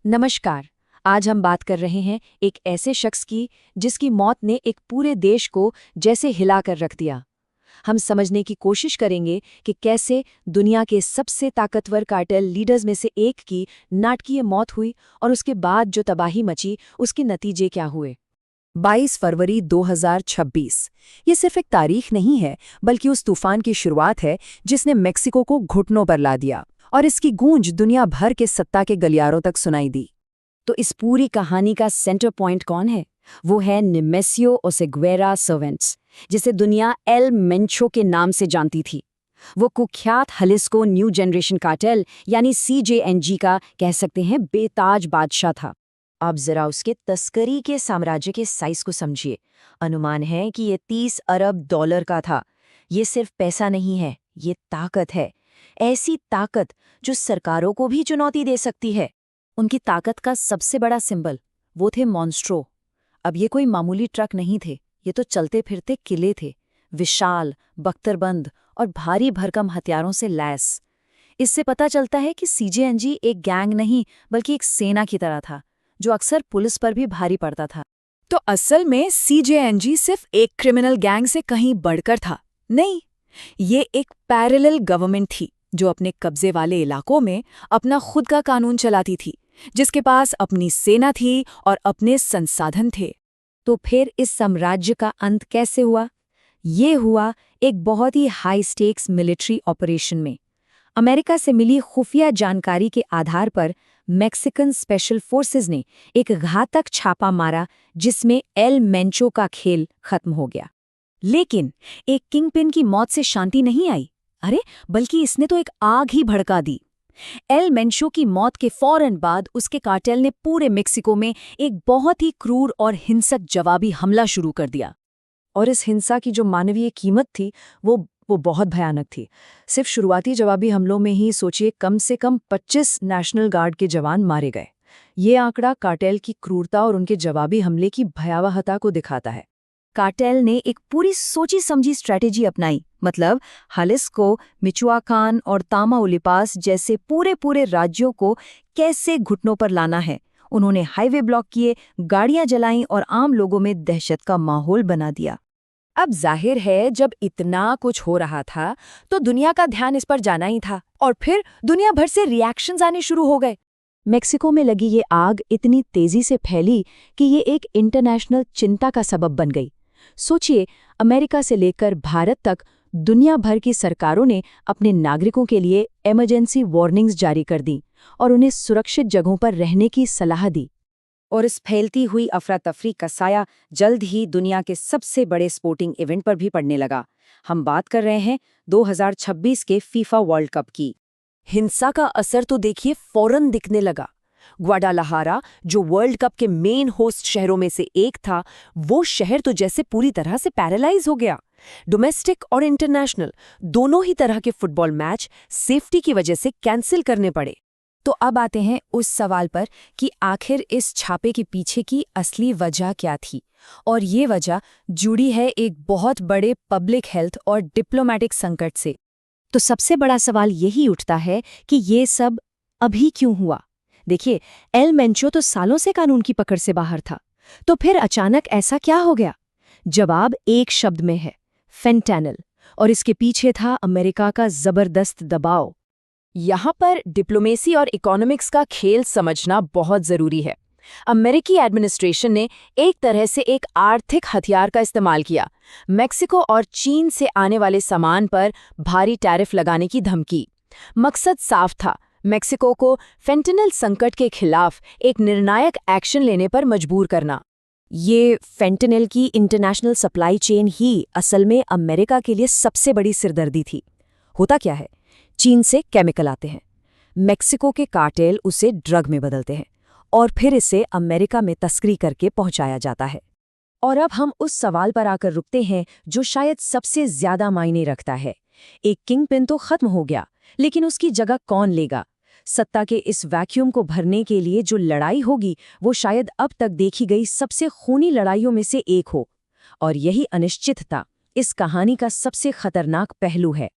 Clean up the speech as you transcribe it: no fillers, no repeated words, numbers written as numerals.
नमस्कार। आज हम बात कर रहे हैं एक ऐसे शख्स की जिसकी मौत ने एक पूरे देश को जैसे हिला कर रख दिया। हम समझने की कोशिश करेंगे कि कैसे दुनिया के सबसे ताकतवर कार्टेल लीडर्स में से एक की नाटकीय मौत हुई और उसके बाद जो तबाही मची उसके नतीजे क्या हुए। 22 फरवरी 2026 ये सिर्फ एक तारीख नहीं है, बल्कि उस तूफान की शुरुआत है जिसने मेक्सिको को घुटनों पर ला दिया और इसकी गूंज दुनिया भर के सत्ता के गलियारों तक सुनाई दी। तो इस पूरी कहानी का सेंटर पॉइंट कौन है? वो है नेमेसियो ओसेग्वेरा सर्वेंट्स, जिसे दुनिया एल मेंचो के नाम से जानती थी। वो कुख्यात हलिस्को न्यू जनरेशन कार्टेल यानी CJNG का कह सकते हैं बेताज बादशाह था। अब जरा उसके तस्करी के साम्राज्य के साइज को समझिए। अनुमान है कि ये 30 अरब डॉलर का था। ये सिर्फ पैसा नहीं है, ये ताकत है। ऐसी ताकत जो सरकारों को भी चुनौती दे सकती है। उनकी ताकत का सबसे बड़ा सिंबल वो थे मॉन्स्ट्रो। अब ये कोई मामूली ट्रक नहीं थे, ये तो चलते फिरते किले थे, विशाल, बख्तरबंद और भारी भरकम हथियारों से लैस। इससे पता चलता है कि CJNG एक गैंग नहीं बल्कि एक सेना की तरह था, जो अक्सर पुलिस पर भी भारी पड़ता था। तो असल में CJNG सिर्फ एक क्रिमिनल गैंग से कहीं बढ़कर था नहीं, ये एक पैरेलल गवर्नमेंट थी जो अपने कब्जे वाले इलाकों में अपना खुद का कानून चलाती थी, जिसके पास अपनी सेना थी और अपने संसाधन थे। तो फिर इस साम्राज्य का अंत कैसे हुआ? ये हुआ एक बहुत ही हाई स्टेक्स मिलिट्री ऑपरेशन में। अमेरिका से मिली खुफिया जानकारी के आधार पर मैक्सिकन स्पेशल फोर्सेस ने एक घातक छापा मारा जिसमें एल मेंचो का खेल खत्म हो गया। लेकिन एक किंगपिन की मौत से शांति नहीं आई, अरे बल्कि इसने तो एक आग ही भड़का दी। एल मेंचो की मौत के फौरन बाद उसके कार्टेल ने पूरे मेक्सिको में एक बहुत ही क्रूर और हिंसक जवाबी हमला शुरू कर दिया। और इस हिंसा की जो मानवीय कीमत थी वो बहुत भयानक थी। सिर्फ शुरुआती जवाबी हमलों में ही सोचिए कम से कम 25 नेशनल गार्ड के जवान मारे गए। ये आंकड़ा कार्टेल की क्रूरता और उनके जवाबी हमले की भयावहता को दिखाता है। कार्टेल ने एक पूरी सोची समझी स्ट्रैटेजी अपनाई, मतलब हालिस्को, मिचुआकान और तामाउलिपास जैसे पूरे राज्यों को कैसे घुटनों पर लाना है। उन्होंने हाईवे ब्लॉक किए, गाड़ियां जलाईं और आम लोगों में दहशत का माहौल बना दिया। अब जाहिर है जब इतना कुछ हो रहा था तो दुनिया का ध्यान इस पर जाना ही था और फिर दुनिया भर से रिएक्शंस आने शुरू हो गए। मेक्सिको में लगी ये आग इतनी तेजी से फैली कि ये एक इंटरनेशनल चिंता का सबब बन गई। सोचिए, अमेरिका से लेकर भारत तक दुनिया भर की सरकारों ने अपने नागरिकों के लिए इमरजेंसी वार्निंग्स जारी कर दी और उन्हें सुरक्षित जगहों पर रहने की सलाह दी। और इस फैलती हुई अफरा तफरी का साया जल्द ही दुनिया के सबसे बड़े स्पोर्टिंग इवेंट पर भी पड़ने लगा। हम बात कर रहे हैं 2026 के फीफा वर्ल्ड कप की। हिंसा का असर तो देखिए फौरन दिखने लगा। ग्वाडालाहारा, जो वर्ल्ड कप के मेन होस्ट शहरों में से एक था, वो शहर तो जैसे पूरी तरह से पैरालाइज हो गया। डोमेस्टिक और इंटरनेशनल दोनों ही तरह के फुटबॉल मैच सेफ्टी की वजह से कैंसिल करने पड़े। तो अब आते हैं उस सवाल पर कि आखिर इस छापे के पीछे की असली वजह क्या थी। और ये वजह जुड़ी है एक बहुत बड़े पब्लिक हेल्थ और डिप्लोमेटिक संकट से। तो सबसे बड़ा सवाल यही उठता है कि ये सब अभी क्यों हुआ? देखिए, एल मेंचो तो सालों से कानून की पकड़ से बाहर था, तो फिर अचानक ऐसा क्या हो गया? जवाब एक शब्द में है, फेंटेनिल। और इसके पीछे था अमेरिका का जबरदस्त दबाव। यहाँ पर डिप्लोमेसी और इकोनॉमिक्स का खेल समझना बहुत जरूरी है। अमेरिकी एडमिनिस्ट्रेशन ने एक तरह से एक आर्थिक हथियार का इस्तेमाल किया। मेक्सिको और चीन से आने वाले सामान पर भारी टैरिफ लगाने की धमकी। मकसद साफ था, मेक्सिको को फेंटेनिल संकट के खिलाफ एक निर्णायक एक्शन लेने पर मजबूर करना। ये फेंटेनिल की इंटरनेशनल सप्लाई चेन ही असल में अमेरिका के लिए सबसे बड़ी सिरदर्दी थी। होता क्या है, चीन से केमिकल आते हैं, मेक्सिको के कार्टेल उसे ड्रग में बदलते हैं और फिर इसे अमेरिका में तस्करी करके पहुंचाया जाता है। और अब हम उस सवाल पर आकर रुकते हैं जो शायद सबसे ज्यादा मायने रखता है। एक किंगपिन तो खत्म हो गया, लेकिन उसकी जगह कौन लेगा? सत्ता के इस वैक्यूम को भरने के लिए जो लड़ाई होगी वो शायद अब तक देखी गई सबसे खूनी लड़ाइयों में से एक हो। और यही अनिश्चितता इस कहानी का सबसे खतरनाक पहलू है।